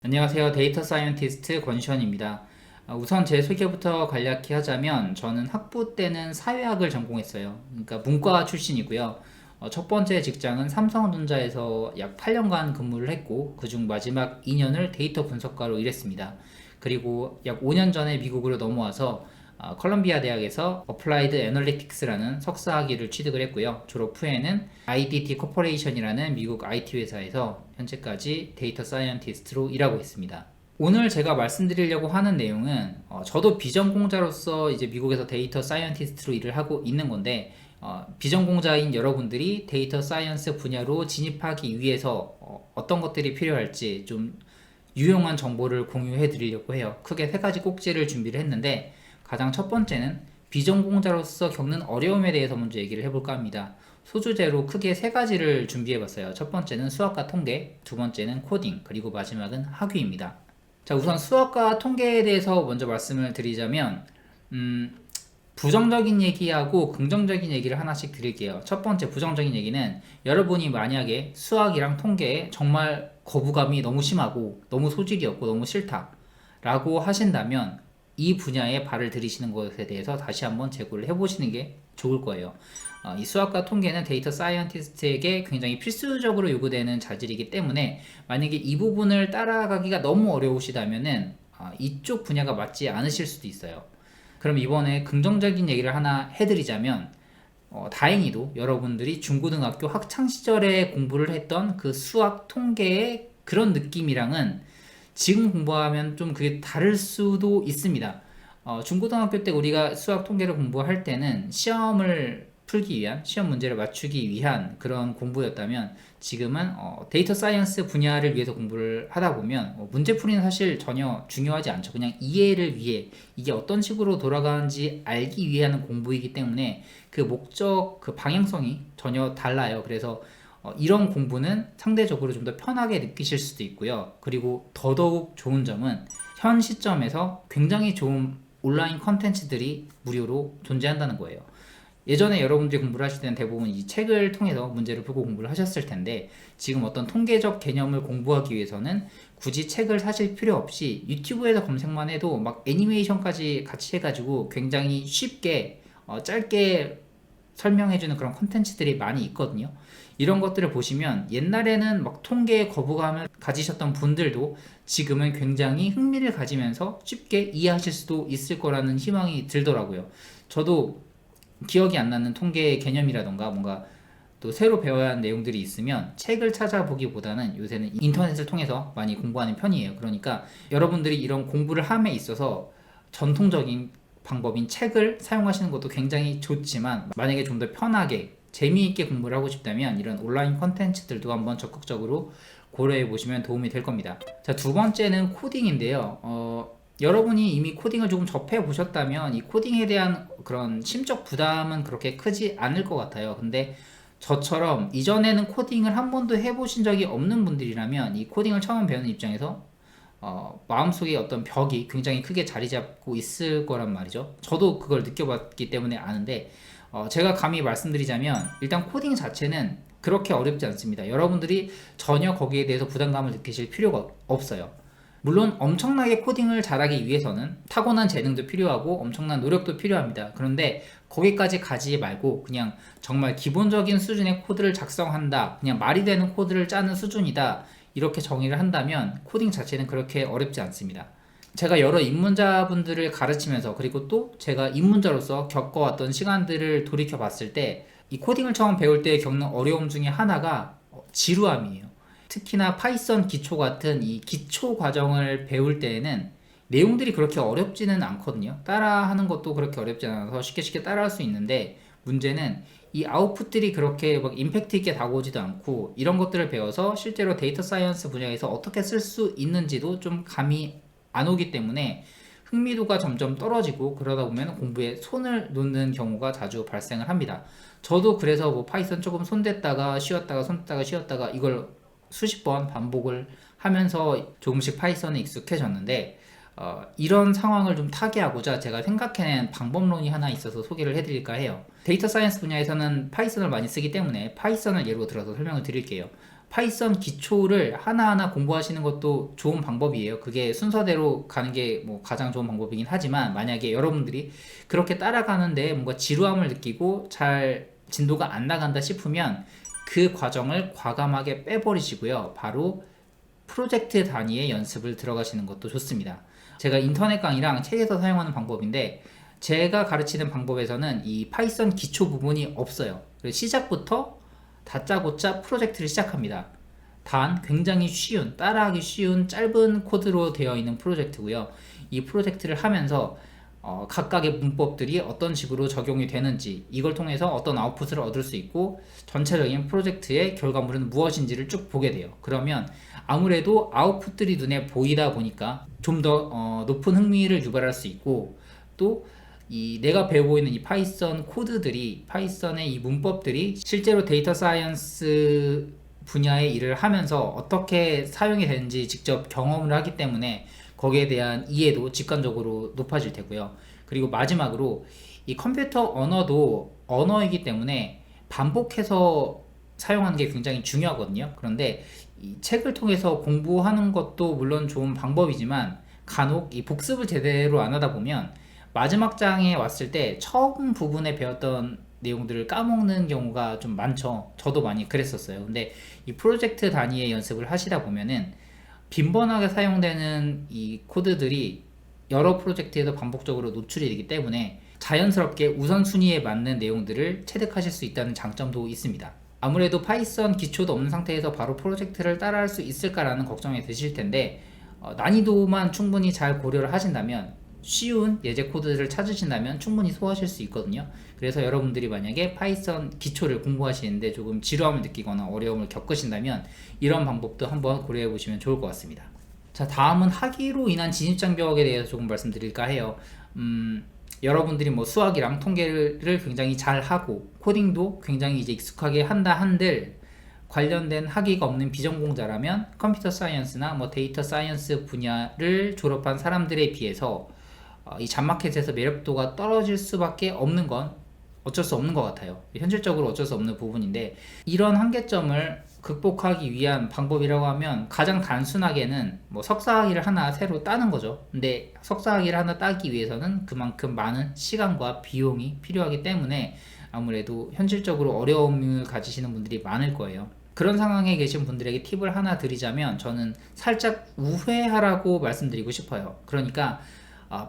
안녕하세요. 데이터 사이언티스트 권시원입니다. 우선 제 소개부터 간략히 하자면 저는 학부 때는 사회학을 전공했어요. 그러니까 문과 출신이고요. 첫 번째 직장은 삼성전자에서 약 8년간 근무를 했고 그중 마지막 2년을 데이터 분석가로 일했습니다. 그리고 약 5년 전에 미국으로 넘어와서 컬럼비아 대학에서 어플라이드 애널리틱스라는 석사학위를 취득을 했고요. 졸업 후에는 IDT 코퍼레이션이라는 미국 IT 회사에서 현재까지 데이터 사이언티스트로 일하고 있습니다. 오늘 제가 말씀드리려고 하는 내용은 저도 비전공자로서 이제 미국에서 데이터 사이언티스트로 일을 하고 있는 건데 비전공자인 여러분들이 데이터 사이언스 분야로 진입하기 위해서 어떤 것들이 필요할지 좀 유용한 정보를 공유해 드리려고 해요. 크게 세 가지 꼭지를 준비를 했는데 가장 첫 번째는 비전공자로서 겪는 어려움에 대해서 먼저 얘기를 해볼까 합니다. 소주제로 크게 세 가지를 준비해봤어요. 첫 번째는 수학과 통계, 두 번째는 코딩, 그리고 마지막은 학위입니다. 자, 우선 수학과 통계에 대해서 먼저 말씀을 드리자면 부정적인 얘기하고 긍정적인 얘기를 하나씩 드릴게요. 첫 번째 부정적인 얘기는 여러분이 만약에 수학이랑 통계에 정말 거부감이 너무 심하고 너무 소질이 없고 너무 싫다 라고 하신다면 이 분야에 발을 들이시는 것에 대해서 다시 한번 재고를 해보시는 게 좋을 거예요. 이 수학과 통계는 데이터 사이언티스트에게 굉장히 필수적으로 요구되는 자질이기 때문에 만약에 이 부분을 따라가기가 너무 어려우시다면은 이쪽 분야가 맞지 않으실 수도 있어요. 그럼 이번에 긍정적인 얘기를 하나 해드리자면 다행히도 여러분들이 중고등학교 학창시절에 공부를 했던 그 수학 통계의 그런 느낌이랑은 지금 공부하면 좀 그게 다를 수도 있습니다. 중고등학교 때 우리가 수학 통계를 공부할 때는 시험을 풀기 위한, 시험 문제를 맞추기 위한 그런 공부였다면 지금은 데이터 사이언스 분야를 위해서 공부를 하다 보면 문제풀이는 사실 전혀 중요하지 않죠. 그냥 이해를 위해 이게 어떤 식으로 돌아가는지 알기 위해 하는 공부이기 때문에 그 목적, 그 방향성이 전혀 달라요. 그래서 이런 공부는 상대적으로 좀 더 편하게 느끼실 수도 있고요. 그리고 더더욱 좋은 점은 현 시점에서 굉장히 좋은 온라인 컨텐츠들이 무료로 존재한다는 거예요. 예전에 여러분들이 공부를 하실 때는 대부분 이 책을 통해서 문제를 풀고 공부를 하셨을 텐데 지금 어떤 통계적 개념을 공부하기 위해서는 굳이 책을 사실 필요 없이 유튜브에서 검색만 해도 막 애니메이션까지 같이 해가지고 굉장히 쉽게 짧게 설명해주는 그런 컨텐츠들이 많이 있거든요. 이런 것들을 보시면 옛날에는 막 통계에 거부감을 가지셨던 분들도 지금은 굉장히 흥미를 가지면서 쉽게 이해하실 수도 있을 거라는 희망이 들더라고요. 저도 기억이 안 나는 통계 개념이라던가 뭔가 또 새로 배워야 하는 내용들이 있으면 책을 찾아보기보다는 요새는 인터넷을 통해서 많이 공부하는 편이에요. 그러니까 여러분들이 이런 공부를 함에 있어서 전통적인 방법인 책을 사용하시는 것도 굉장히 좋지만 만약에 좀 더 편하게 재미있게 공부를 하고 싶다면 이런 온라인 컨텐츠들도 한번 적극적으로 고려해 보시면 도움이 될 겁니다. 자, 두 번째는 코딩인데요. 여러분이 이미 코딩을 조금 접해 보셨다면 이 코딩에 대한 그런 심적 부담은 그렇게 크지 않을 것 같아요. 근데 저처럼 이전에는 코딩을 한 번도 해보신 적이 없는 분들이라면 이 코딩을 처음 배우는 입장에서 마음속에 어떤 벽이 굉장히 크게 자리 잡고 있을 거란 말이죠. 저도 그걸 느껴봤기 때문에 아는데 제가 감히 말씀드리자면 일단 코딩 자체는 그렇게 어렵지 않습니다. 여러분들이 전혀 거기에 대해서 부담감을 느끼실 필요가 없어요. 물론 엄청나게 코딩을 잘하기 위해서는 타고난 재능도 필요하고 엄청난 노력도 필요합니다. 그런데 거기까지 가지 말고 그냥 정말 기본적인 수준의 코드를 작성한다, 그냥 말이 되는 코드를 짜는 수준이다, 이렇게 정의를 한다면 코딩 자체는 그렇게 어렵지 않습니다. 제가 여러 입문자분들을 가르치면서 그리고 또 제가 입문자로서 겪어왔던 시간들을 돌이켜 봤을 때 이 코딩을 처음 배울 때 겪는 어려움 중에 하나가 지루함이에요. 특히나 파이썬 기초 같은 이 기초 과정을 배울 때에는 내용들이 그렇게 어렵지는 않거든요. 따라하는 것도 그렇게 어렵지 않아서 쉽게 따라할 수 있는데 문제는 이 아웃풋들이 그렇게 막 임팩트 있게 다가오지도 않고 이런 것들을 배워서 실제로 데이터 사이언스 분야에서 어떻게 쓸 수 있는지도 좀 감이 안 오기 때문에 흥미도가 점점 떨어지고 그러다 보면 공부에 손을 놓는 경우가 자주 발생을 합니다. 저도 그래서 뭐 파이썬 조금 손댔다가 쉬었다가 손댔다가 쉬었다가 이걸 수십 번 반복을 하면서 조금씩 파이썬에 익숙해졌는데 이런 상황을 좀 타개하고자 제가 생각해낸 방법론이 하나 있어서 소개를 해드릴까 해요. 데이터 사이언스 분야에서는 파이썬을 많이 쓰기 때문에 파이썬을 예로 들어서 설명을 드릴게요. 파이썬 기초를 하나하나 공부하시는 것도 좋은 방법이에요. 그게 순서대로 가는 게 뭐 가장 좋은 방법이긴 하지만, 만약에 여러분들이 그렇게 따라가는데 뭔가 지루함을 느끼고 잘 진도가 안 나간다 싶으면 그 과정을 과감하게 빼버리시고요. 바로 프로젝트 단위의 연습을 들어가시는 것도 좋습니다. 제가 인터넷 강의랑 책에서 사용하는 방법인데, 제가 가르치는 방법에서는 이 파이썬 기초 부분이 없어요. 그래서 시작부터 다짜고짜 프로젝트를 시작합니다. 단 굉장히 쉬운, 따라하기 쉬운 짧은 코드로 되어 있는 프로젝트고요. 이 프로젝트를 하면서 각각의 문법들이 어떤 식으로 적용이 되는지, 이걸 통해서 어떤 아웃풋을 얻을 수 있고 전체적인 프로젝트의 결과물은 무엇인지를 쭉 보게 돼요. 그러면 아무래도 아웃풋들이 눈에 보이다 보니까 좀 더 높은 흥미를 유발할 수 있고, 또 이 내가 배우고 있는 이 파이썬 코드들이, 파이썬의 이 문법들이 실제로 데이터 사이언스 분야의 일을 하면서 어떻게 사용이 되는지 직접 경험을 하기 때문에 거기에 대한 이해도 직관적으로 높아질 테고요. 그리고 마지막으로 이 컴퓨터 언어도 언어이기 때문에 반복해서 사용하는 게 굉장히 중요하거든요. 그런데 이 책을 통해서 공부하는 것도 물론 좋은 방법이지만, 간혹 이 복습을 제대로 안 하다 보면 마지막 장에 왔을 때 처음 부분에 배웠던 내용들을 까먹는 경우가 좀 많죠. 저도 많이 그랬었어요. 근데 이 프로젝트 단위의 연습을 하시다 보면은 빈번하게 사용되는 이 코드들이 여러 프로젝트에서 반복적으로 노출이 되기 때문에 자연스럽게 우선순위에 맞는 내용들을 체득하실 수 있다는 장점도 있습니다. 아무래도 파이썬 기초도 없는 상태에서 바로 프로젝트를 따라할 수 있을까라는 걱정이 드실 텐데, 난이도만 충분히 잘 고려를 하신다면, 쉬운 예제 코드를 찾으신다면 충분히 소화하실 수 있거든요. 그래서 여러분들이 만약에 파이썬 기초를 공부하시는데 조금 지루함을 느끼거나 어려움을 겪으신다면 이런 방법도 한번 고려해 보시면 좋을 것 같습니다. 자, 다음은 학위로 인한 진입장벽에 대해서 조금 말씀드릴까 해요. 여러분들이 뭐 수학이랑 통계를 굉장히 잘 하고 코딩도 굉장히 이제 익숙하게 한다 한들, 관련된 학위가 없는 비전공자라면 컴퓨터 사이언스나 뭐 데이터 사이언스 분야를 졸업한 사람들에 비해서 이 잡마켓에서 매력도가 떨어질 수밖에 없는 건 어쩔 수 없는 것 같아요. 현실적으로 어쩔 수 없는 부분인데, 이런 한계점을 극복하기 위한 방법이라고 하면 가장 단순하게는 뭐 석사학위를 하나 새로 따는 거죠. 근데 석사학위를 하나 따기 위해서는 그만큼 많은 시간과 비용이 필요하기 때문에 아무래도 현실적으로 어려움을 가지시는 분들이 많을 거예요. 그런 상황에 계신 분들에게 팁을 하나 드리자면, 저는 살짝 우회하라고 말씀드리고 싶어요. 그러니까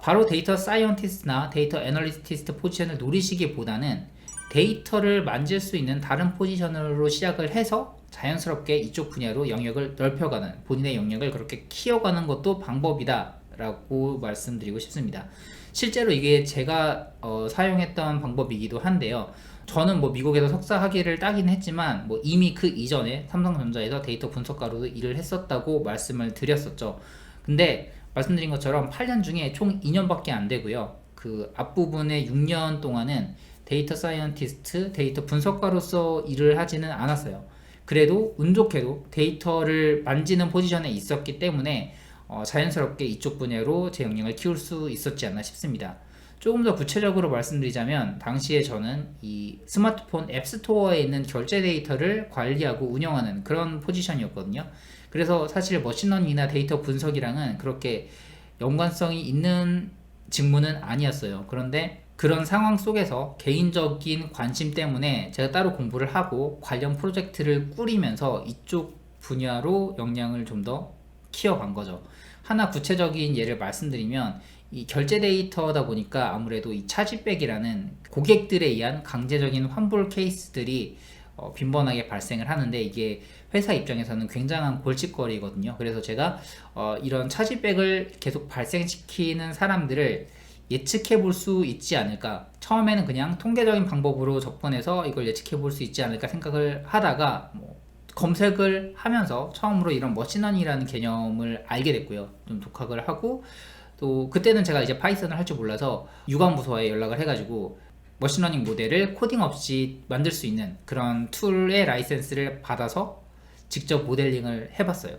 바로 데이터 사이언티스트나 데이터 애널리스트 포지션을 노리시기보다는 데이터를 만질 수 있는 다른 포지션으로 시작을 해서 자연스럽게 이쪽 분야로 영역을 넓혀가는, 본인의 영역을 그렇게 키워가는 것도 방법이다 라고 말씀드리고 싶습니다. 실제로 이게 제가 사용했던 방법이기도 한데요. 저는 뭐 미국에서 석사 학위를 따긴 했지만 뭐 이미 그 이전에 삼성전자에서 데이터 분석가로도 일을 했었다고 말씀을 드렸었죠. 근데 말씀드린 것처럼 8년 중에 총 2년밖에 안 되고요. 그 앞부분의 6년 동안은 데이터 사이언티스트, 데이터 분석가로서 일을 하지는 않았어요. 그래도 운 좋게도 데이터를 만지는 포지션에 있었기 때문에 자연스럽게 이쪽 분야로 제 역량을 키울 수 있었지 않나 싶습니다. 조금 더 구체적으로 말씀드리자면, 당시에 저는 이 스마트폰 앱스토어에 있는 결제 데이터를 관리하고 운영하는 그런 포지션이었거든요. 그래서 사실 머신러닝이나 데이터 분석이랑은 그렇게 연관성이 있는 직무는 아니었어요. 그런데 그런 상황 속에서 개인적인 관심 때문에 제가 따로 공부를 하고 관련 프로젝트를 꾸리면서 이쪽 분야로 역량을 좀 더 키워간 거죠. 하나 구체적인 예를 말씀드리면, 이 결제 데이터다 보니까 아무래도 이 차지백이라는 고객들에 의한 강제적인 환불 케이스들이 빈번하게 발생을 하는데, 이게 회사 입장에서는 굉장한 골칫거리거든요. 그래서 제가 이런 차지백을 계속 발생시키는 사람들을 예측해 볼 수 있지 않을까, 처음에는 그냥 통계적인 방법으로 접근해서 이걸 예측해 볼 수 있지 않을까 생각을 하다가 검색을 하면서 처음으로 이런 머신러닝이라는 개념을 알게 됐고요. 좀 독학을 하고, 또 그때는 제가 이제 파이썬을 할 줄 몰라서 유관부서에 연락을 해가지고 머신러닝 모델을 코딩 없이 만들 수 있는 그런 툴의 라이센스를 받아서 직접 모델링을 해봤어요.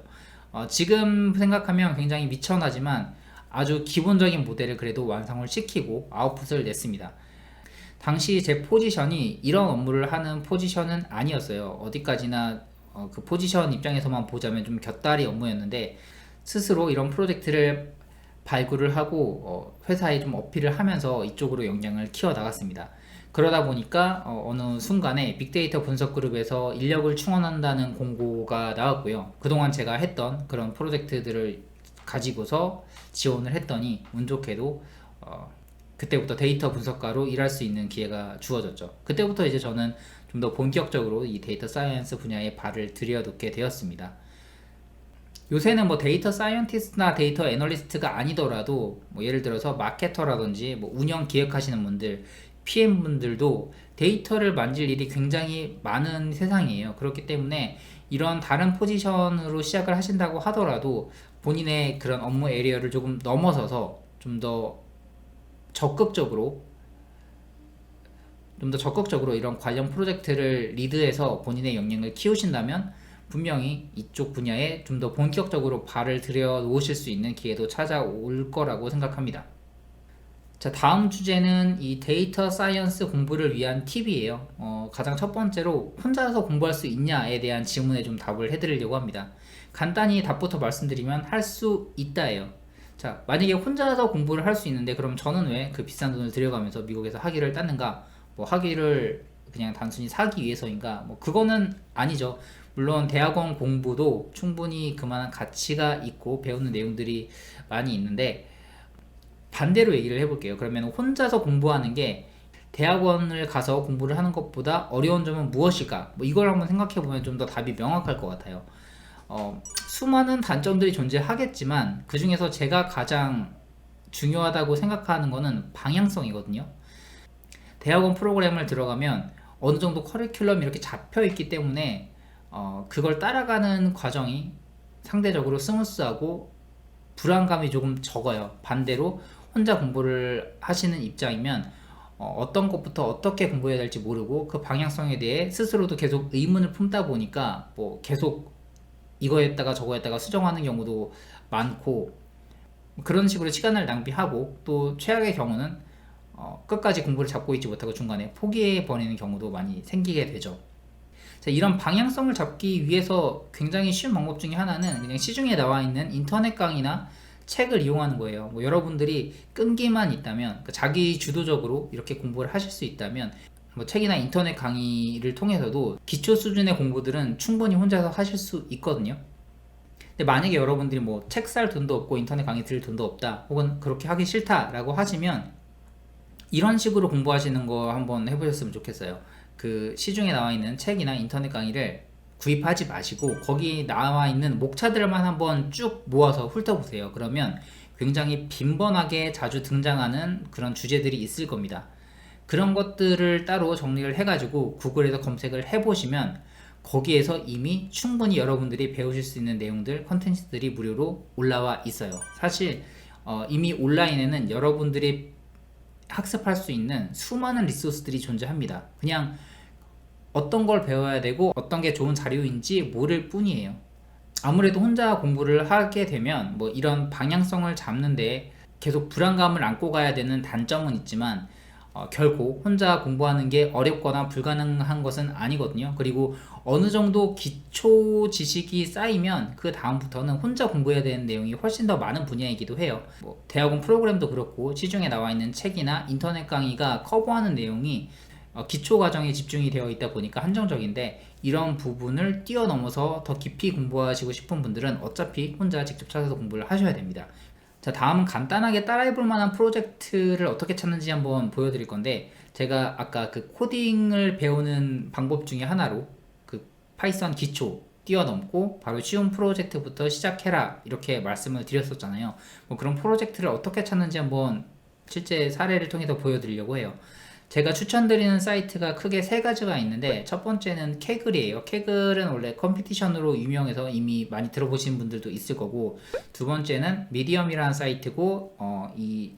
지금 생각하면 굉장히 미천하지만 아주 기본적인 모델을 그래도 완성을 시키고 아웃풋을 냈습니다. 당시 제 포지션이 이런 업무를 하는 포지션은 아니었어요. 어디까지나 그 포지션 입장에서만 보자면 좀 곁다리 업무였는데, 스스로 이런 프로젝트를 발굴을 하고 회사에 좀 어필을 하면서 이쪽으로 역량을 키워 나갔습니다. 그러다 보니까 어느 순간에 빅데이터 분석 그룹에서 인력을 충원한다는 공고가 나왔고요. 그동안 제가 했던 그런 프로젝트들을 가지고서 지원을 했더니 운 좋게도 그때부터 데이터 분석가로 일할 수 있는 기회가 주어졌죠. 그때부터 이제 저는 좀 더 본격적으로 이 데이터 사이언스 분야에 발을 들여놓게 되었습니다. 요새는 뭐 데이터 사이언티스트나 데이터 애널리스트가 아니더라도 뭐 예를 들어서 마케터라든지 뭐 운영 기획하시는 분들, PM 분들도 데이터를 만질 일이 굉장히 많은 세상이에요. 그렇기 때문에 이런 다른 포지션으로 시작을 하신다고 하더라도 본인의 그런 업무 에리어를 조금 넘어서서 좀 더 적극적으로 이런 관련 프로젝트를 리드해서 본인의 역량을 키우신다면 분명히 이쪽 분야에 좀 더 본격적으로 발을 들여 놓으실 수 있는 기회도 찾아올 거라고 생각합니다. 자, 다음 주제는 이 데이터 사이언스 공부를 위한 팁이에요. 가장 첫 번째로 혼자서 공부할 수 있냐에 대한 질문에 좀 답을 해드리려고 합니다. 간단히 답부터 말씀드리면 할 수 있다예요. 자, 만약에 혼자서 공부를 할 수 있는데 그럼 저는 왜 그 비싼 돈을 들여가면서 미국에서 학위를 땄는가? 뭐 학위를 그냥 단순히 사기 위해서인가? 뭐 그거는 아니죠. 물론 대학원 공부도 충분히 그만한 가치가 있고 배우는 내용들이 많이 있는데, 반대로 얘기를 해볼게요. 그러면 혼자서 공부하는 게 대학원을 가서 공부를 하는 것보다 어려운 점은 무엇일까? 뭐 이걸 한번 생각해보면 좀 더 답이 명확할 것 같아요. 수많은 단점들이 존재하겠지만 그 중에서 제가 가장 중요하다고 생각하는 거는 방향성이거든요. 대학원 프로그램을 들어가면 어느 정도 커리큘럼이 이렇게 잡혀 있기 때문에 그걸 따라가는 과정이 상대적으로 스무스하고 불안감이 조금 적어요. 반대로 혼자 공부를 하시는 입장이면 어떤 것부터 어떻게 공부해야 될지 모르고 그 방향성에 대해 스스로도 계속 의문을 품다 보니까 뭐 계속 이거에다가 저거에다가 수정하는 경우도 많고, 그런 식으로 시간을 낭비하고 또 최악의 경우는 끝까지 공부를 잡고 있지 못하고 중간에 포기해 버리는 경우도 많이 생기게 되죠. 자, 이런 방향성을 잡기 위해서 굉장히 쉬운 방법 중에 하나는 그냥 시중에 나와 있는 인터넷 강의나 책을 이용하는 거예요. 뭐 여러분들이 끈기만 있다면, 그러니까 자기 주도적으로 이렇게 공부를 하실 수 있다면 뭐 책이나 인터넷 강의를 통해서도 기초 수준의 공부들은 충분히 혼자서 하실 수 있거든요. 근데 만약에 여러분들이 뭐 책 살 돈도 없고 인터넷 강의 들을 돈도 없다, 혹은 그렇게 하기 싫다라고 하시면 이런 식으로 공부하시는 거 한번 해보셨으면 좋겠어요. 그 시중에 나와 있는 책이나 인터넷 강의를 구입하지 마시고 거기 나와 있는 목차들만 한번 쭉 모아서 훑어보세요. 그러면 굉장히 빈번하게 자주 등장하는 그런 주제들이 있을 겁니다. 그런 것들을 따로 정리를 해가지고 구글에서 검색을 해보시면 거기에서 이미 충분히 여러분들이 배우실 수 있는 내용들, 컨텐츠들이 무료로 올라와 있어요. 사실 이미 온라인에는 여러분들이 학습할 수 있는 수많은 리소스들이 존재합니다. 그냥 어떤 걸 배워야 되고 어떤 게 좋은 자료인지 모를 뿐이에요. 아무래도 혼자 공부를 하게 되면 뭐 이런 방향성을 잡는데 계속 불안감을 안고 가야 되는 단점은 있지만 결코 혼자 공부하는 게 어렵거나 불가능한 것은 아니거든요. 그리고 어느 정도 기초 지식이 쌓이면 그 다음부터는 혼자 공부해야 되는 내용이 훨씬 더 많은 분야이기도 해요. 뭐 대학원 프로그램도 그렇고 시중에 나와 있는 책이나 인터넷 강의가 커버하는 내용이 기초 과정에 집중이 되어 있다 보니까 한정적인데, 이런 부분을 뛰어넘어서 더 깊이 공부하시고 싶은 분들은 어차피 혼자 직접 찾아서 공부를 하셔야 됩니다. 자, 다음은 간단하게 따라해볼 만한 프로젝트를 어떻게 찾는지 한번 보여드릴 건데, 제가 아까 그 코딩을 배우는 방법 중에 하나로 그 파이썬 기초 뛰어넘고 바로 쉬운 프로젝트부터 시작해라 이렇게 말씀을 드렸었잖아요. 뭐 그런 프로젝트를 어떻게 찾는지 한번 실제 사례를 통해서 보여드리려고 해요. 제가 추천드리는 사이트가 크게 세 가지가 있는데, 첫 번째는 캐글이에요. 캐글은 원래 컴피티션으로 유명해서 이미 많이 들어보신 분들도 있을 거고, 두 번째는 미디엄이라는 사이트고, 이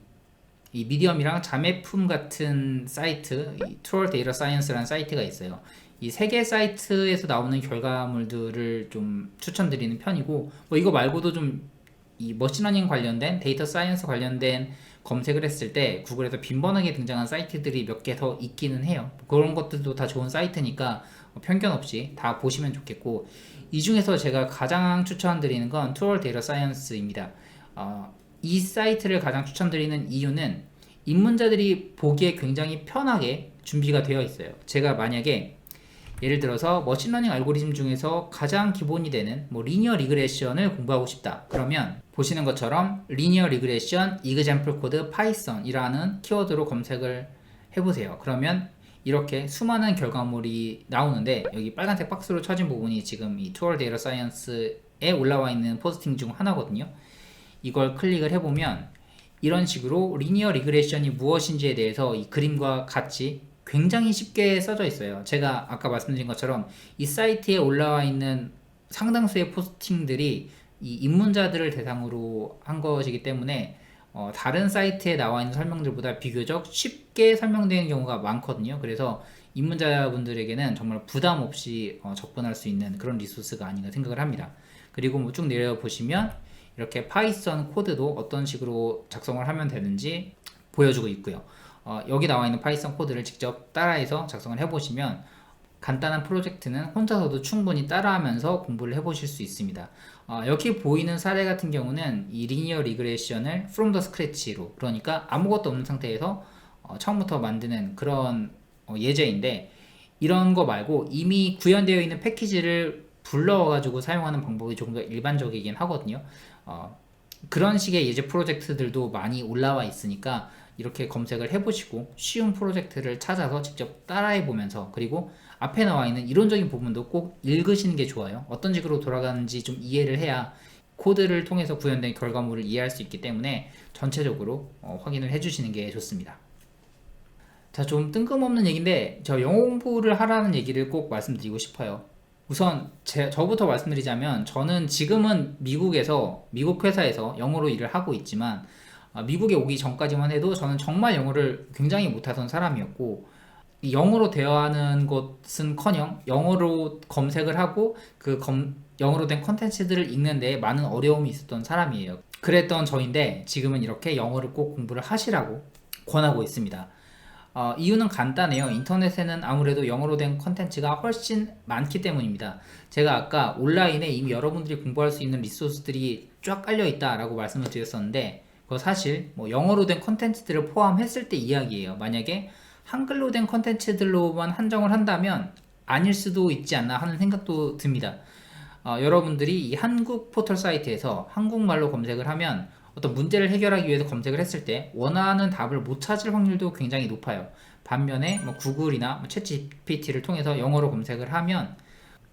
미디엄이랑 자매품 같은 사이트, 이 트롤 데이터 사이언스라는 사이트가 있어요. 이 세 개 사이트에서 나오는 결과물들을 좀 추천드리는 편이고, 뭐 이거 말고도 좀 이 머신러닝 관련된 데이터 사이언스 관련된 검색을 했을 때 구글에서 빈번하게 등장한 사이트들이 몇 개 더 있기는 해요. 그런 것들도 다 좋은 사이트니까 편견 없이 다 보시면 좋겠고, 이 중에서 제가 가장 추천드리는 건 투월 데이터 사이언스입니다. 이 사이트를 가장 추천드리는 이유는 입문자들이 보기에 굉장히 편하게 준비가 되어 있어요. 제가 만약에 예를 들어서 머신러닝 알고리즘 중에서 가장 기본이 되는 리니어 리그레션을 공부하고 싶다. 그러면 보시는 것처럼 리니어 리그레션 이그젬플 코드 파이썬이라는 키워드로 검색을 해보세요. 그러면 이렇게 수많은 결과물이 나오는데, 여기 빨간색 박스로 쳐진 부분이 지금 이 투월 데이터 사이언스에 올라와 있는 포스팅 중 하나거든요. 이걸 클릭을 해보면 이런 식으로 리니어 리그레션이 무엇인지에 대해서 이 그림과 같이 굉장히 쉽게 써져 있어요. 제가 아까 말씀드린 것처럼 이 사이트에 올라와 있는 상당수의 포스팅들이 이 입문자들을 대상으로 한 것이기 때문에 다른 사이트에 나와 있는 설명들보다 비교적 쉽게 설명되는 경우가 많거든요. 그래서 입문자분들에게는 정말 부담 없이 접근할 수 있는 그런 리소스가 아닌가 생각을 합니다. 그리고 쭉 내려보시면 이렇게 파이썬 코드도 어떤 식으로 작성을 하면 되는지 보여주고 있고요. 여기 나와 있는 파이썬 코드를 직접 따라해서 작성을 해보시면 간단한 프로젝트는 혼자서도 충분히 따라하면서 공부를 해보실 수 있습니다. 여기 보이는 사례 같은 경우는 이 리니어 리그레션을 from the scratch로, 그러니까 아무것도 없는 상태에서 처음부터 만드는 그런 예제인데, 이런 거 말고 이미 구현되어 있는 패키지를 불러와가지고 사용하는 방법이 조금 더 일반적이긴 하거든요. 그런 식의 예제 프로젝트들도 많이 올라와 있으니까 이렇게 검색을 해보시고 쉬운 프로젝트를 찾아서 직접 따라해 보면서, 그리고 앞에 나와 있는 이론적인 부분도 꼭 읽으시는 게 좋아요. 어떤 식으로 돌아가는지 좀 이해를 해야 코드를 통해서 구현된 결과물을 이해할 수 있기 때문에 전체적으로 확인을 해주시는 게 좋습니다. 자, 좀 뜬금없는 얘기인데 저 영어 공부를 하라는 얘기를 꼭 말씀드리고 싶어요. 우선 저부터 말씀드리자면, 저는 지금은 미국 회사에서 영어로 일을 하고 있지만, 미국에 오기 전까지만 해도 저는 정말 영어를 굉장히 못하던 사람이었고, 이 영어로 대화하는 것은커녕 영어로 검색을 하고 영어로 된 컨텐츠들을 읽는 데 많은 어려움이 있었던 사람이에요. 그랬던 저인데 지금은 이렇게 영어를 꼭 공부를 하시라고 권하고 있습니다. 이유는 간단해요. 인터넷에는 아무래도 영어로 된 컨텐츠가 훨씬 많기 때문입니다. 제가 아까 온라인에 이미 여러분들이 공부할 수 있는 리소스들이 쫙 깔려 있다라고 말씀을 드렸었는데, 그거 사실 영어로 된 컨텐츠들을 포함했을 때 이야기예요. 만약에 한글로 된 컨텐츠들로만 한정을 한다면 아닐 수도 있지 않나 하는 생각도 듭니다. 여러분들이 이 한국 포털 사이트에서 한국말로 검색을 하면 어떤 문제를 해결하기 위해서 검색을 했을 때 원하는 답을 못 찾을 확률도 굉장히 높아요. 반면에 구글이나 챗 GPT를 통해서 영어로 검색을 하면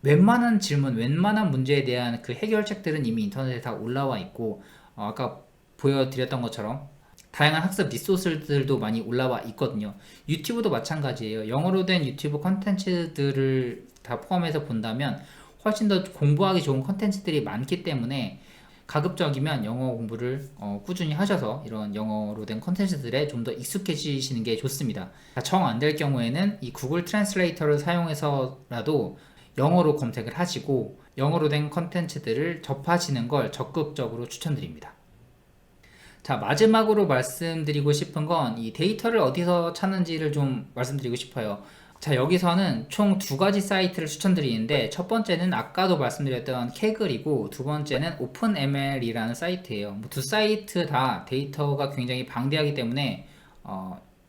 웬만한 질문, 웬만한 문제에 대한 그 해결책들은 이미 인터넷에 다 올라와 있고, 아까 보여드렸던 것처럼 다양한 학습 리소스들도 많이 올라와 있거든요. 유튜브도 마찬가지예요. 영어로 된 유튜브 컨텐츠들을 다 포함해서 본다면 훨씬 더 공부하기 좋은 컨텐츠들이 많기 때문에 가급적이면 영어 공부를 꾸준히 하셔서 이런 영어로 된 컨텐츠들에 좀 더 익숙해지시는 게 좋습니다. 정 안 될 경우에는 이 구글 트랜슬레이터를 사용해서라도 영어로 검색을 하시고 영어로 된 컨텐츠들을 접하시는 걸 적극적으로 추천드립니다. 자, 마지막으로 말씀드리고 싶은 건 이 데이터를 어디서 찾는지를 좀 말씀드리고 싶어요. 자, 여기서는 총 두 가지 사이트를 추천드리는데, 첫 번째는 아까도 말씀드렸던 캐글이고, 두 번째는 오픈ML이라는 사이트예요. 두 사이트 다 데이터가 굉장히 방대하기 때문에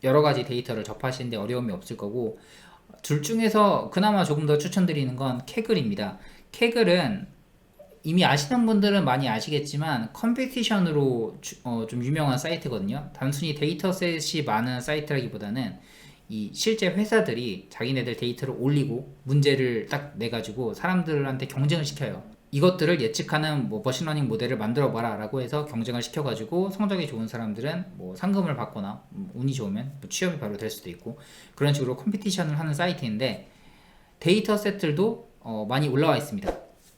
여러 가지 데이터를 접하시는데 어려움이 없을 거고, 둘 중에서 그나마 조금 더 추천드리는 건 캐글입니다. 캐글은 이미 아시는 분들은 많이 아시겠지만 컴피티션으로 좀 유명한 사이트거든요. 단순히 데이터셋이 많은 사이트라기보다는 이 실제 회사들이 자기네들 데이터를 올리고 문제를 딱 내가지고 사람들한테 경쟁을 시켜요. 이것들을 예측하는 머신러닝 모델을 만들어 봐라 라고 해서 경쟁을 시켜가지고 성적이 좋은 사람들은 상금을 받거나 운이 좋으면 취업이 바로 될 수도 있고, 그런 식으로 컴피티션을 하는 사이트인데, 데이터셋들도 많이 올라와 있습니다.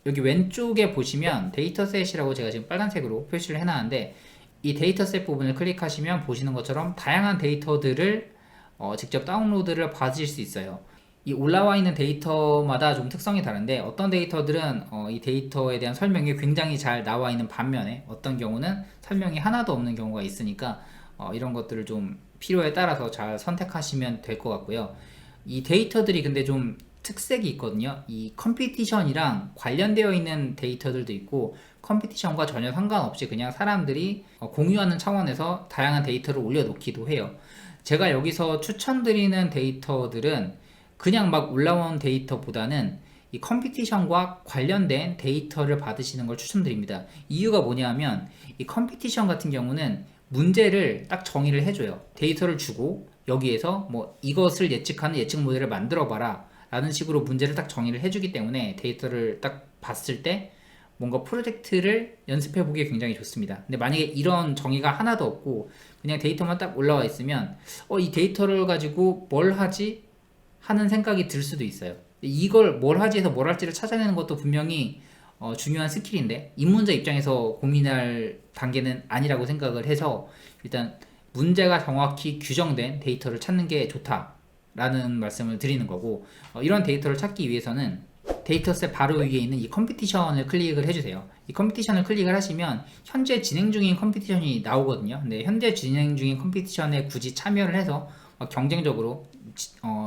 여기 왼쪽에 보시면 데이터셋이라고 제가 지금 빨간색으로 표시를 해놨는데, 이 데이터셋 부분을 클릭하시면 보시는 것처럼 다양한 데이터들을 직접 다운로드를 받으실 수 있어요. 이 올라와 있는 데이터마다 좀 특성이 다른데, 어떤 데이터들은 이 데이터에 대한 설명이 굉장히 잘 나와 있는 반면에 어떤 경우는 설명이 하나도 없는 경우가 있으니까 이런 것들을 좀 필요에 따라서 잘 선택하시면 될 것 같고요. 이 데이터들이 근데 좀 특색이 있거든요. 이 컴피티션이랑 관련되어 있는 데이터들도 있고 컴피티션과 전혀 상관없이 그냥 사람들이 공유하는 차원에서 다양한 데이터를 올려놓기도 해요. 제가 여기서 추천드리는 데이터들은 그냥 막 올라온 데이터보다는 이 컴피티션과 관련된 데이터를 받으시는 걸 추천드립니다. 이유가 뭐냐면 이 컴피티션 같은 경우는 문제를 딱 정의를 해줘요. 데이터를 주고 여기에서 뭐 이것을 예측하는 예측 모델을 만들어 봐라 라는 식으로 문제를 딱 정의를 해주기 때문에 데이터를 딱 봤을 때 뭔가 프로젝트를 연습해 보기에 굉장히 좋습니다. 근데 만약에 이런 정의가 하나도 없고 그냥 데이터만 딱 올라와 있으면 이 데이터를 가지고 뭘 하지? 하는 생각이 들 수도 있어요. 이걸 뭘 하지 해서 뭘 할지를 찾아내는 것도 분명히 중요한 스킬인데 입문자 입장에서 고민할 단계는 아니라고 생각을 해서 일단 문제가 정확히 규정된 데이터를 찾는 게 좋다라는 말씀을 드리는 거고 이런 데이터를 찾기 위해서는 데이터셋 바로 위에 있는 이 컴피티션을 클릭을 해주세요. 이 컴피티션을 클릭을 하시면 현재 진행 중인 컴피티션이 나오거든요. 근데 현재 진행 중인 컴피티션에 굳이 참여를 해서 경쟁적으로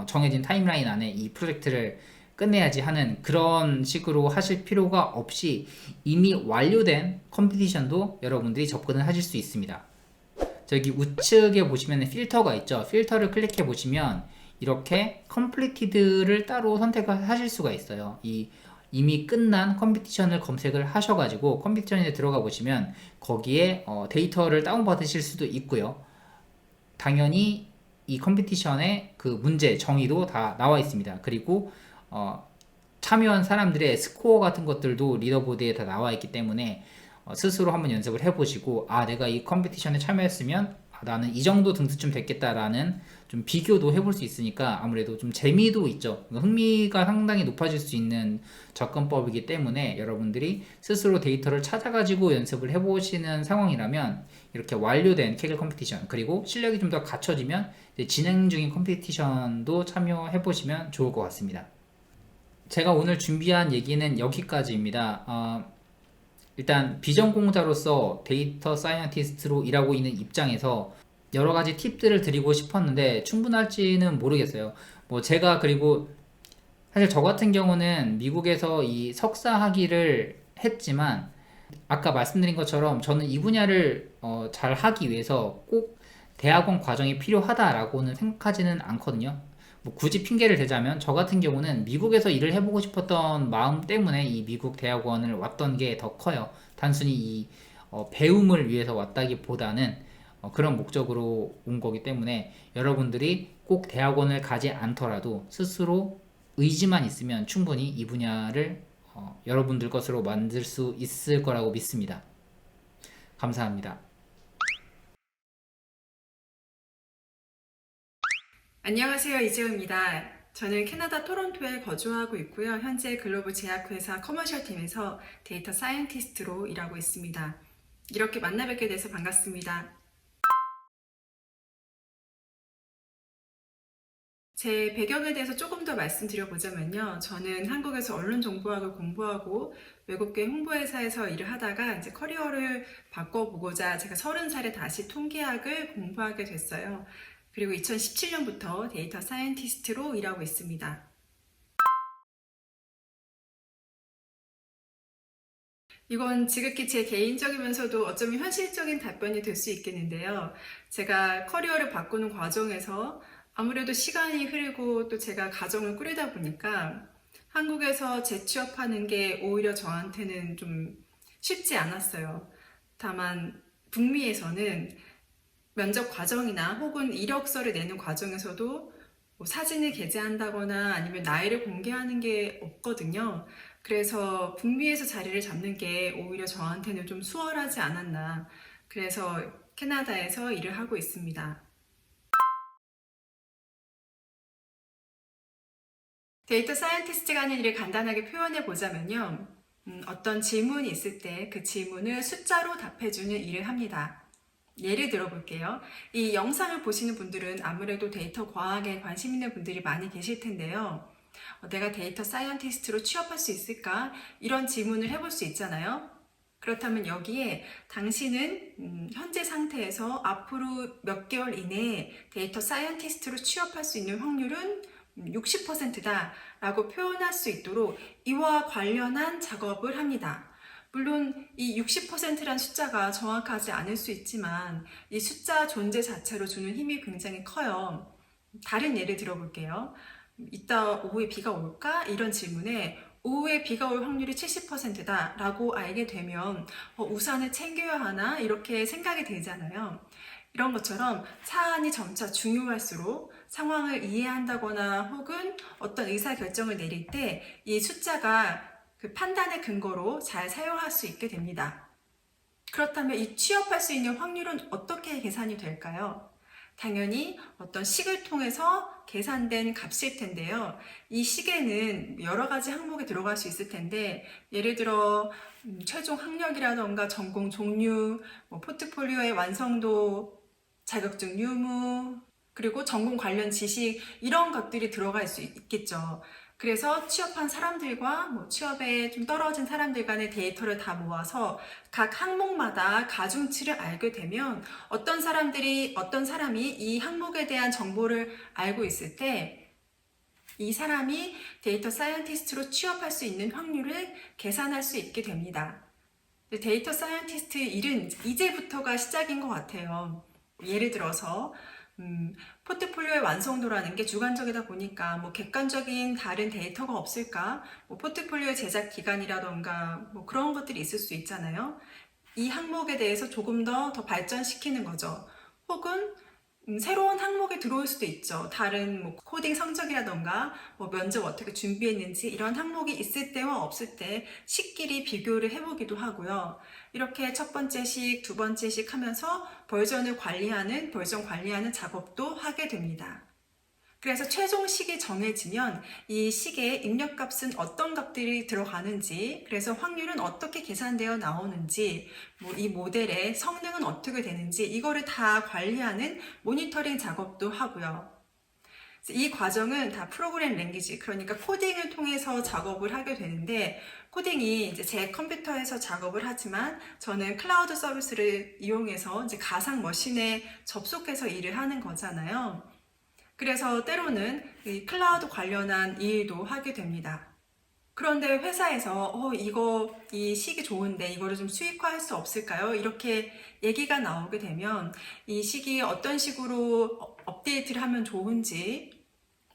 정해진 타임라인 안에 이 프로젝트를 끝내야지 하는 그런 식으로 하실 필요가 없이 이미 완료된 컴피티션도 여러분들이 접근을 하실 수 있습니다. 저기 우측에 보시면 필터가 있죠. 필터를 클릭해 보시면 이렇게 completed를 따로 선택을 하실 수가 있어요. 이미 끝난 컴피티션을 검색을 하셔가지고 컴피티션에 들어가 보시면 거기에 데이터를 다운받으실 수도 있고요. 당연히 이 컴피티션의 그 문제 정의도 다 나와 있습니다. 그리고 참여한 사람들의 스코어 같은 것들도 리더보드에 다 나와 있기 때문에 스스로 한번 연습을 해보시고 내가 이 컴피티션에 참여했으면 나는 이 정도 등수쯤 됐겠다라는 좀 비교도 해볼 수 있으니까 아무래도 좀 재미도 있죠. 흥미가 상당히 높아질 수 있는 접근법이기 때문에 여러분들이 스스로 데이터를 찾아가지고 연습을 해보시는 상황이라면 이렇게 완료된 케겔 컴피티션 그리고 실력이 좀 더 갖춰지면 진행 중인 컴피티션도 참여해보시면 좋을 것 같습니다. 제가 오늘 준비한 얘기는 여기까지입니다. 일단 비전공자로서 데이터 사이언티스트로 일하고 있는 입장에서 여러 가지 팁들을 드리고 싶었는데 충분할지는 모르겠어요. 제가 그리고 사실 저 같은 경우는 미국에서 이 석사 학위를 했지만 아까 말씀드린 것처럼 저는 이 분야를 잘 하기 위해서 꼭 대학원 과정이 필요하다라고는 생각하지는 않거든요. 굳이 핑계를 대자면 저 같은 경우는 미국에서 일을 해보고 싶었던 마음 때문에 이 미국 대학원을 왔던 게 더 커요. 단순히 이 배움을 위해서 왔다기보다는 그런 목적으로 온 거기 때문에 여러분들이 꼭 대학원을 가지 않더라도 스스로 의지만 있으면 충분히 이 분야를 여러분들 것으로 만들 수 있을 거라고 믿습니다. 감사합니다. 안녕하세요. 이재우입니다. 저는 캐나다 토론토에 거주하고 있고요. 현재 글로벌 제약회사 커머셜 팀에서 데이터 사이언티스트로 일하고 있습니다. 이렇게 만나 뵙게 돼서 반갑습니다. 제 배경에 대해서 조금 더 말씀드려보자면요. 저는 한국에서 언론정보학을 공부하고 외국계 홍보회사에서 일을 하다가 이제 커리어를 바꿔보고자 제가 30살에 다시 통계학을 공부하게 됐어요. 그리고 2017년부터 데이터 사이언티스트로 일하고 있습니다. 이건 지극히 제 개인적이면서도 어쩌면 현실적인 답변이 될 수 있겠는데요. 제가 커리어를 바꾸는 과정에서 아무래도 시간이 흐르고 또 제가 가정을 꾸리다 보니까 한국에서 재취업하는 게 오히려 저한테는 좀 쉽지 않았어요. 다만 북미에서는 면접 과정이나 혹은 이력서를 내는 과정에서도 사진을 게재한다거나 아니면 나이를 공개하는 게 없거든요. 그래서 북미에서 자리를 잡는 게 오히려 저한테는 좀 수월하지 않았나. 그래서 캐나다에서 일을 하고 있습니다. 데이터 사이언티스트가 하는 일을 간단하게 표현해 보자면요. 어떤 질문이 있을 때 그 질문을 숫자로 답해주는 일을 합니다. 예를 들어볼게요. 이 영상을 보시는 분들은 아무래도 데이터 과학에 관심 있는 분들이 많이 계실 텐데요. 내가 데이터 사이언티스트로 취업할 수 있을까? 이런 질문을 해볼 수 있잖아요. 그렇다면 여기에 당신은 현재 상태에서 앞으로 몇 개월 이내에 데이터 사이언티스트로 취업할 수 있는 확률은 60%다라고 표현할 수 있도록 이와 관련한 작업을 합니다. 물론 이 60%란 숫자가 정확하지 않을 수 있지만 이 숫자 존재 자체로 주는 힘이 굉장히 커요. 다른 예를 들어볼게요. 이따 오후에 비가 올까? 이런 질문에 오후에 비가 올 확률이 70%다 라고 알게 되면 우산을 챙겨야 하나? 이렇게 생각이 들잖아요. 이런 것처럼 사안이 점차 중요할수록 상황을 이해한다거나 혹은 어떤 의사결정을 내릴 때 이 숫자가 그 판단의 근거로 잘 사용할 수 있게 됩니다. 그렇다면 이 취업할 수 있는 확률은 어떻게 계산이 될까요? 당연히 어떤 식을 통해서 계산된 값일 텐데요. 이 식에는 여러 가지 항목이 들어갈 수 있을 텐데 예를 들어 최종 학력이라던가 전공 종류, 포트폴리오의 완성도, 자격증 유무, 그리고 전공 관련 지식 이런 것들이 들어갈 수 있겠죠. 그래서 취업한 사람들과 취업에 좀 떨어진 사람들 간의 데이터를 다 모아서 각 항목마다 가중치를 알게 되면 어떤 사람이 이 항목에 대한 정보를 알고 있을 때 이 사람이 데이터 사이언티스트로 취업할 수 있는 확률을 계산할 수 있게 됩니다. 데이터 사이언티스트 일은 이제부터가 시작인 것 같아요. 예를 들어서 포트폴리오의 완성도라는 게 주관적이다 보니까 객관적인 다른 데이터가 없을까? 포트폴리오 제작 기간이라던가 그런 것들이 있을 수 있잖아요. 이 항목에 대해서 조금 더 발전시키는 거죠. 혹은 새로운 항목이 들어올 수도 있죠. 다른 코딩 성적이라던가 면접 어떻게 준비했는지 이런 항목이 있을 때와 없을 때 식끼리 비교를 해보기도 하고요. 이렇게 첫 번째 식, 두 번째 식 하면서 버전 관리하는 작업도 하게 됩니다. 그래서 최종 식이 정해지면 이 식의 입력값은 어떤 값들이 들어가는지, 그래서 확률은 어떻게 계산되어 나오는지, 이 모델의 성능은 어떻게 되는지 이거를 다 관리하는 모니터링 작업도 하고요. 이 과정은 다 프로그램 랭귀지, 그러니까 코딩을 통해서 작업을 하게 되는데 코딩이 이제 제 컴퓨터에서 작업을 하지만 저는 클라우드 서비스를 이용해서 이제 가상 머신에 접속해서 일을 하는 거잖아요. 그래서 때로는 이 클라우드 관련한 일도 하게 됩니다. 그런데 회사에서 이 식이 좋은데 이거를 좀 수익화할 수 없을까요? 이렇게 얘기가 나오게 되면 이 식이 어떤 식으로 업데이트를 하면 좋은지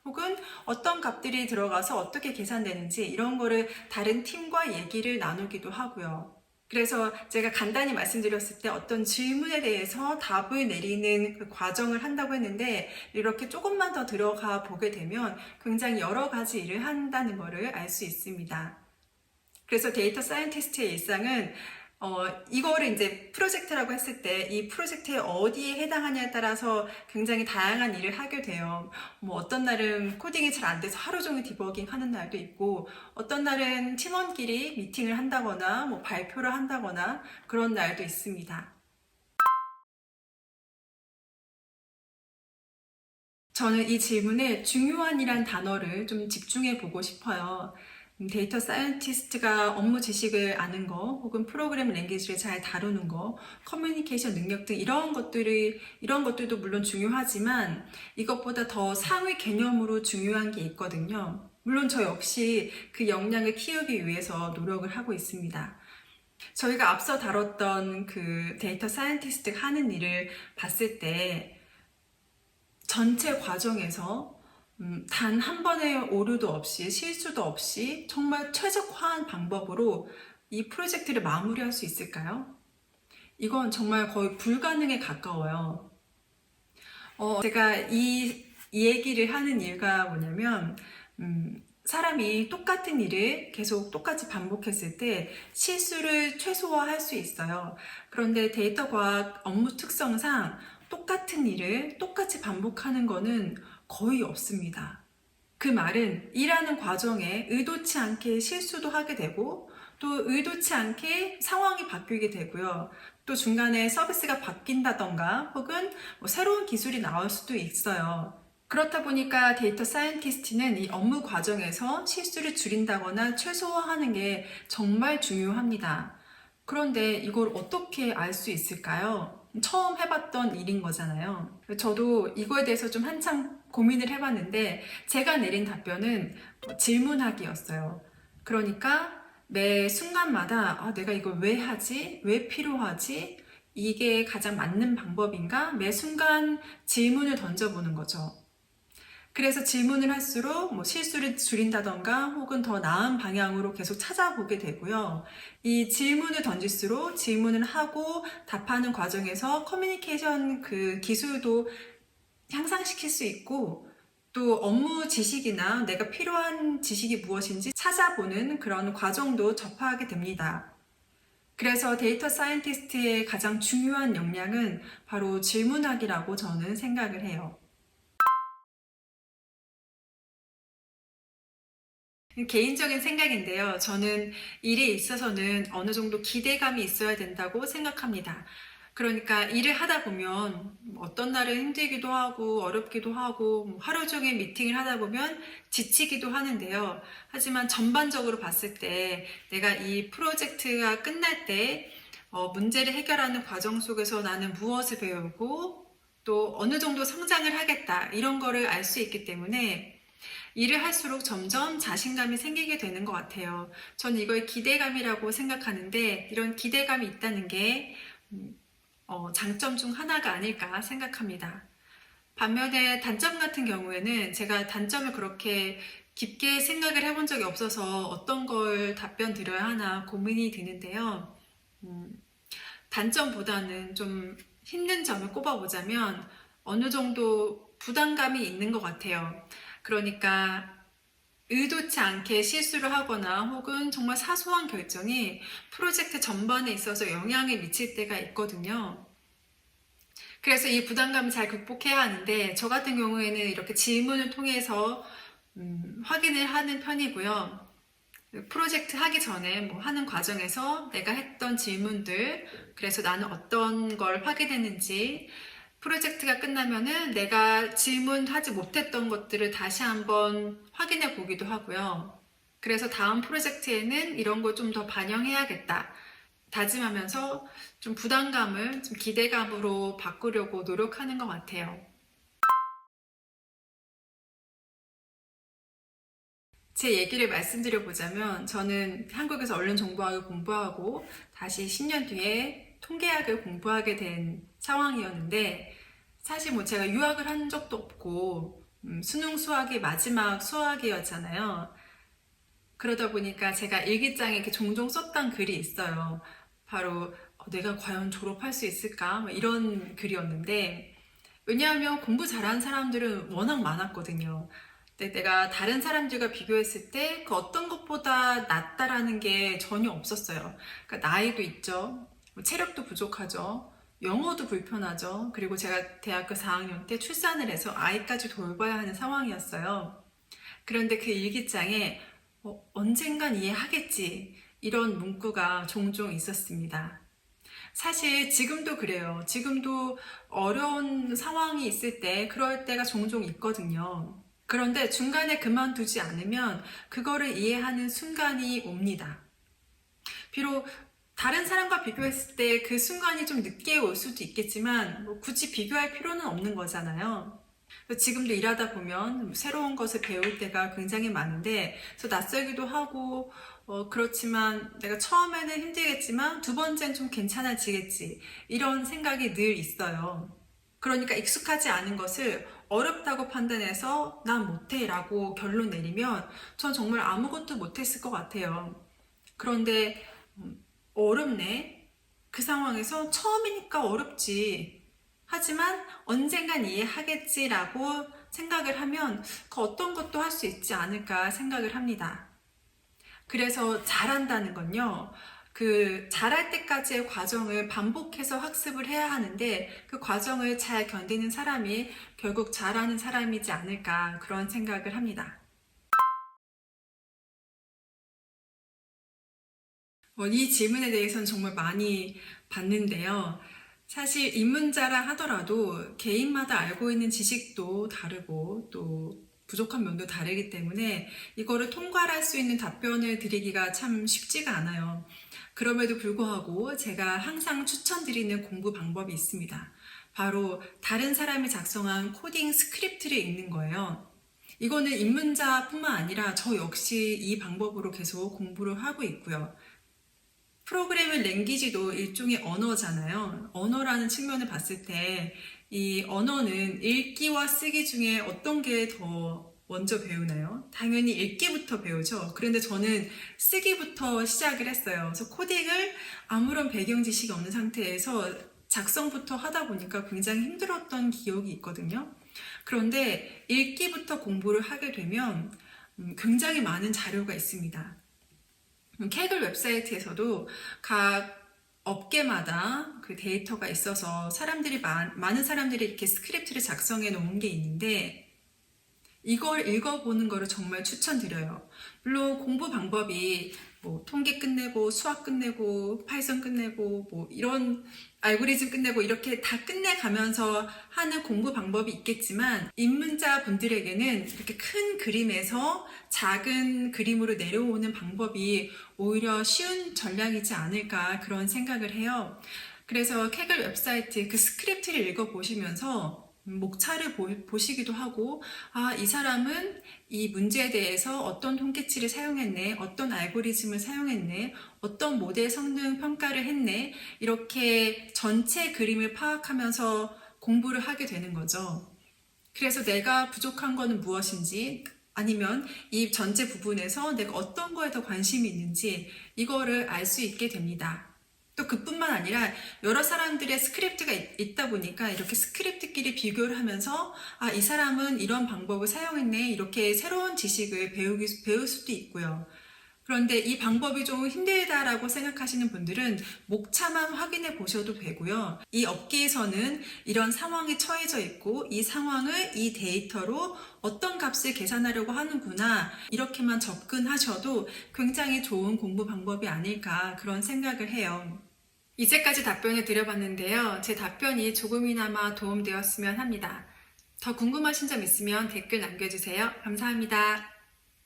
혹은 어떤 값들이 들어가서 어떻게 계산되는지 이런 거를 다른 팀과 얘기를 나누기도 하고요. 그래서 제가 간단히 말씀드렸을 때 어떤 질문에 대해서 답을 내리는 그 과정을 한다고 했는데 이렇게 조금만 더 들어가 보게 되면 굉장히 여러 가지 일을 한다는 것을 알 수 있습니다. 그래서 데이터 사이언티스트의 일상은 이거를 이제 프로젝트라고 했을 때 이 프로젝트에 어디에 해당하냐에 따라서 굉장히 다양한 일을 하게 돼요. 어떤 날은 코딩이 잘 안 돼서 하루 종일 디버깅 하는 날도 있고 어떤 날은 팀원끼리 미팅을 한다거나 발표를 한다거나 그런 날도 있습니다. 저는 이 질문에 중요한이란 단어를 좀 집중해 보고 싶어요. 데이터 사이언티스트가 업무 지식을 아는 거, 혹은 프로그램 랭귀지를 잘 다루는 거, 커뮤니케이션 능력 등 이런 것들도 물론 중요하지만 이것보다 더 상위 개념으로 중요한 게 있거든요. 물론 저 역시 그 역량을 키우기 위해서 노력을 하고 있습니다. 저희가 앞서 다뤘던 그 데이터 사이언티스트가 하는 일을 봤을 때 전체 과정에서 단 한 번의 오류도 없이 실수도 없이 정말 최적화한 방법으로 이 프로젝트를 마무리할 수 있을까요? 이건 정말 거의 불가능에 가까워요. 제가 이 얘기를 하는 이유가 뭐냐면 사람이 똑같은 일을 계속 똑같이 반복했을 때 실수를 최소화할 수 있어요. 그런데 데이터 과학 업무 특성상 똑같은 일을 똑같이 반복하는 거는 거의 없습니다. 그 말은 일하는 과정에 의도치 않게 실수도 하게 되고 또 의도치 않게 상황이 바뀌게 되고요. 또 중간에 서비스가 바뀐다던가 혹은 새로운 기술이 나올 수도 있어요. 그렇다 보니까 데이터 사이언티스트는 이 업무 과정에서 실수를 줄인다거나 최소화하는 게 정말 중요합니다. 그런데 이걸 어떻게 알 수 있을까요? 처음 해봤던 일인 거잖아요. 저도 이거에 대해서 좀 한참 고민을 해봤는데 제가 내린 답변은 질문하기였어요. 그러니까 매 순간마다 내가 이걸 왜 하지? 왜 필요하지? 이게 가장 맞는 방법인가? 매 순간 질문을 던져보는 거죠. 그래서 질문을 할수록 실수를 줄인다던가 혹은 더 나은 방향으로 계속 찾아보게 되고요. 이 질문을 던질수록 질문을 하고 답하는 과정에서 커뮤니케이션 그 기술도 향상시킬 수 있고 또 업무 지식이나 내가 필요한 지식이 무엇인지 찾아보는 그런 과정도 접하게 됩니다. 그래서 데이터 사이언티스트의 가장 중요한 역량은 바로 질문하기라고 저는 생각을 해요. 개인적인 생각인데요. 저는 일에 있어서는 어느 정도 기대감이 있어야 된다고 생각합니다. 그러니까 일을 하다 보면 어떤 날은 힘들기도 하고 어렵기도 하고 하루 종일 미팅을 하다 보면 지치기도 하는데요. 하지만 전반적으로 봤을 때 내가 이 프로젝트가 끝날 때 문제를 해결하는 과정 속에서 나는 무엇을 배우고 또 어느 정도 성장을 하겠다 이런 거를 알 수 있기 때문에 일을 할수록 점점 자신감이 생기게 되는 것 같아요. 전 이걸 기대감이라고 생각하는데 이런 기대감이 있다는 게 장점 중 하나가 아닐까 생각합니다. 반면에 단점 같은 경우에는 제가 단점을 그렇게 깊게 생각을 해본 적이 없어서 어떤 걸 답변 드려야 하나 고민이 드는데요. 단점보다는 좀 힘든 점을 꼽아보자면 어느 정도 부담감이 있는 것 같아요. 그러니까 의도치 않게 실수를 하거나 혹은 정말 사소한 결정이 프로젝트 전반에 있어서 영향을 미칠 때가 있거든요. 그래서 이 부담감을 잘 극복해야 하는데 저 같은 경우에는 이렇게 질문을 통해서 확인을 하는 편이고요. 프로젝트 하기 전에 하는 과정에서 내가 했던 질문들, 그래서 나는 어떤 걸 확인했는지, 프로젝트가 끝나면은 내가 질문하지 못했던 것들을 다시 한번 확인해 보기도 하고요. 그래서 다음 프로젝트에는 이런 걸 좀 더 반영해야겠다 다짐하면서 좀 부담감을 좀 기대감으로 바꾸려고 노력하는 것 같아요. 제 얘기를 말씀드려보자면 저는 한국에서 언론정보학을 공부하고 다시 10년 뒤에 통계학을 공부하게 된 상황이었는데 사실 제가 유학을 한 적도 없고 수능 수학이 마지막 수학이었잖아요. 그러다 보니까 제가 일기장에 이렇게 종종 썼던 글이 있어요. 바로 내가 과연 졸업할 수 있을까? 이런 글이었는데 왜냐하면 공부 잘하는 사람들은 워낙 많았거든요. 근데 내가 다른 사람들과 비교했을 때 그 어떤 것보다 낫다라는 게 전혀 없었어요. 그러니까 나이도 있죠. 체력도 부족하죠. 영어도 불편하죠. 그리고 제가 대학교 4학년 때 출산을 해서 아이까지 돌봐야 하는 상황이었어요. 그런데 그 일기장에 언젠간 이해하겠지 이런 문구가 종종 있었습니다. 사실 지금도 그래요. 지금도 어려운 상황이 있을 때 그럴 때가 종종 있거든요. 그런데 중간에 그만두지 않으면 그거를 이해하는 순간이 옵니다. 비록 다른 사람과 비교했을 때 그 순간이 좀 늦게 올 수도 있겠지만 굳이 비교할 필요는 없는 거잖아요. 지금도 일하다 보면 새로운 것을 배울 때가 굉장히 많은데 그래서 낯설기도 하고 그렇지만 내가 처음에는 힘들겠지만 두 번째는 좀 괜찮아지겠지 이런 생각이 늘 있어요. 그러니까 익숙하지 않은 것을 어렵다고 판단해서 난 못해 라고 결론 내리면 전 정말 아무것도 못했을 것 같아요. 그런데 어렵네. 그 상황에서 처음이니까 어렵지. 하지만 언젠간 이해하겠지라고 생각을 하면 그 어떤 것도 할 수 있지 않을까 생각을 합니다. 그래서 잘한다는 건요. 그 잘할 때까지의 과정을 반복해서 학습을 해야 하는데 그 과정을 잘 견디는 사람이 결국 잘하는 사람이지 않을까 그런 생각을 합니다. 이 질문에 대해서는 정말 많이 받는데요. 사실 입문자라 하더라도 개인마다 알고 있는 지식도 다르고 또 부족한 면도 다르기 때문에 이거를 통괄할 수 있는 답변을 드리기가 참 쉽지가 않아요. 그럼에도 불구하고 제가 항상 추천드리는 공부 방법이 있습니다. 바로 다른 사람이 작성한 코딩 스크립트를 읽는 거예요. 이거는 입문자뿐만 아니라 저 역시 이 방법으로 계속 공부를 하고 있고요. 프로그래밍 랭귀지도 일종의 언어잖아요. 언어라는 측면을 봤을 때 이 언어는 읽기와 쓰기 중에 어떤 게 더 먼저 배우나요? 당연히 읽기부터 배우죠. 그런데 저는 쓰기부터 시작을 했어요. 그래서 코딩을 아무런 배경 지식이 없는 상태에서 작성부터 하다 보니까 굉장히 힘들었던 기억이 있거든요. 그런데 읽기부터 공부를 하게 되면 굉장히 많은 자료가 있습니다. 케글 웹사이트에서도 각 업계마다 그 데이터가 있어서 많은 사람들이 이렇게 스크립트를 작성해 놓은 게 있는데 이걸 읽어보는 거를 정말 추천드려요. 물론 공부 방법이 뭐 통계 끝내고 수학 끝내고 파이썬 끝내고 뭐 이런 알고리즘 끝내고 이렇게 다 끝내가면서 하는 공부 방법이 있겠지만 입문자 분들에게는 이렇게 큰 그림에서 작은 그림으로 내려오는 방법이 오히려 쉬운 전략이지 않을까 그런 생각을 해요. 그래서 케글 웹사이트 그 스크립트를 읽어보시면서 목차를 보시기도 하고 이 사람은 이 문제에 대해서 어떤 통계치를 사용했네, 어떤 알고리즘을 사용했네, 어떤 모델 성능 평가를 했네, 이렇게 전체 그림을 파악하면서 공부를 하게 되는 거죠. 그래서 내가 부족한 거는 무엇인지 아니면 이 전체 부분에서 내가 어떤 거에 더 관심이 있는지 이거를 알 수 있게 됩니다. 또 그뿐만 아니라 여러 사람들의 스크립트가 있다 보니까 이렇게 스크립트끼리 비교를 하면서 이 사람은 이런 방법을 사용했네 이렇게 새로운 지식을 배울 수도 있고요. 그런데 이 방법이 좀 힘들다라고 생각하시는 분들은 목차만 확인해 보셔도 되고요. 이 업계에서는 이런 상황에 처해져 있고 이 상황을 이 데이터로 어떤 값을 계산하려고 하는구나 이렇게만 접근하셔도 굉장히 좋은 공부 방법이 아닐까 그런 생각을 해요. 이제까지 답변을 드려봤는데요. 제 답변이 조금이나마 도움되었으면 합니다. 더 궁금하신 점 있으면 댓글 남겨주세요. 감사합니다.